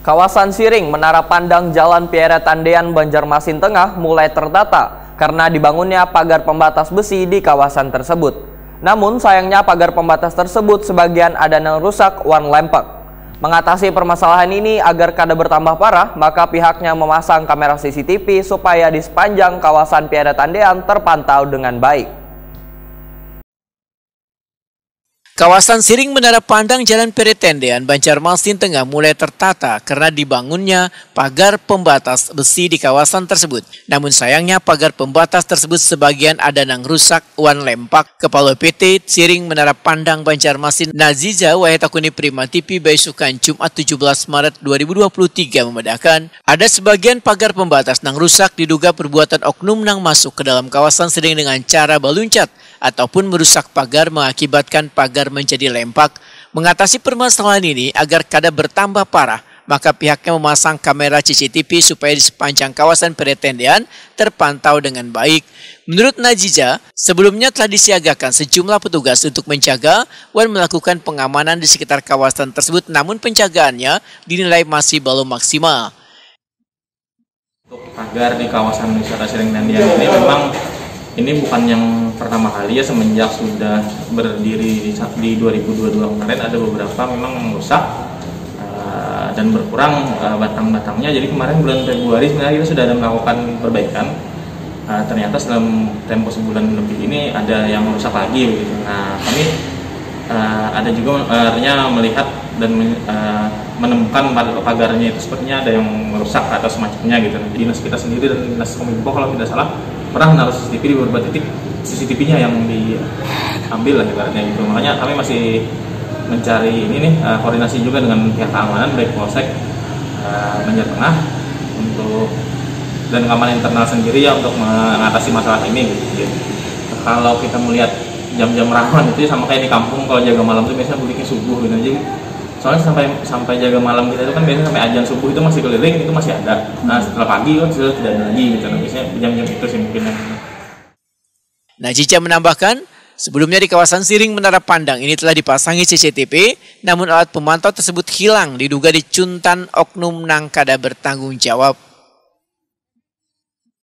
Kawasan Siring, Menara Pandang Jalan Pierre Tandean, Banjarmasin Tengah mulai terdata karena dibangunnya pagar pembatas besi di kawasan tersebut. Namun sayangnya pagar pembatas tersebut sebagian ada yang rusak wan lempek. Mengatasi permasalahan ini agar kada bertambah parah, maka pihaknya memasang kamera CCTV supaya di sepanjang kawasan Pierre Tandean terpantau dengan baik. Kawasan Siring Menara Pandang Jalan Pierre Tandean, Banjarmasin Tengah mulai tertata karena dibangunnya pagar pembatas besi di kawasan tersebut. Namun sayangnya pagar pembatas tersebut sebagian ada yang rusak wan lempak. Kepala PT Siring Menara Pandang Banjarmasin Naziza Wahetakuni Prima TV Baisukan Jumat 17 Maret 2023 membedakan ada sebagian pagar pembatas yang rusak diduga perbuatan oknum yang masuk ke dalam kawasan Siring dengan cara baluncat ataupun merusak pagar mengakibatkan pagar menjadi lempak. Mengatasi permasalahan ini agar kada bertambah parah, maka pihaknya memasang kamera CCTV supaya di sepanjang kawasan Pierre Tandean terpantau dengan baik. Menurut Naziza, sebelumnya telah disiagakan sejumlah petugas untuk menjaga dan melakukan pengamanan di sekitar kawasan tersebut, namun penjagaannya dinilai masih belum maksimal. Untuk pagar di kawasan wisata Siring Tandean ini memang ini bukan yang pertama kali ya, semenjak sudah berdiri di 2022 kemarin ada beberapa memang yang rusak dan berkurang batang-batangnya. Jadi kemarin bulan Februari sebenarnya kita sudah ada melakukan perbaikan. Ternyata dalam tempo sebulan lebih ini ada yang rusak lagi begitu. Nah, kami ada juga melihat dan menemukan pagarnya itu sepertinya ada yang rusak atau semacamnya gitu. Dinas kita sendiri dan dinas Kominfo kalau tidak salah pernah menaruh CCTV di beberapa titik, CCTV-nya yang diambil lah ibaratnya gitu. Makanya kami masih mencari ini nih, koordinasi juga dengan pihak keamanan baik Polsek Banjar Tengah untuk dan keamanan internal sendiri ya untuk mengatasi masalah ini gitu. Kalau kita melihat jam-jam rawan itu sama kayak di kampung, kalau jaga malam itu biasanya budiknya subuh gitu aja. Soalnya sampai jaga malam kita itu kan biasanya sampai azan subuh itu masih keliling, itu masih ada. Nah setelah pagi kan sudah tidak ada lagi gitu. Nah, biasanya jam-jam itu sih mungkin. Naziza menambahkan, sebelumnya di kawasan Siring Menara Pandang ini telah dipasangi CCTV, namun alat pemantau tersebut hilang diduga dicuntan oknum nang kada bertanggung jawab.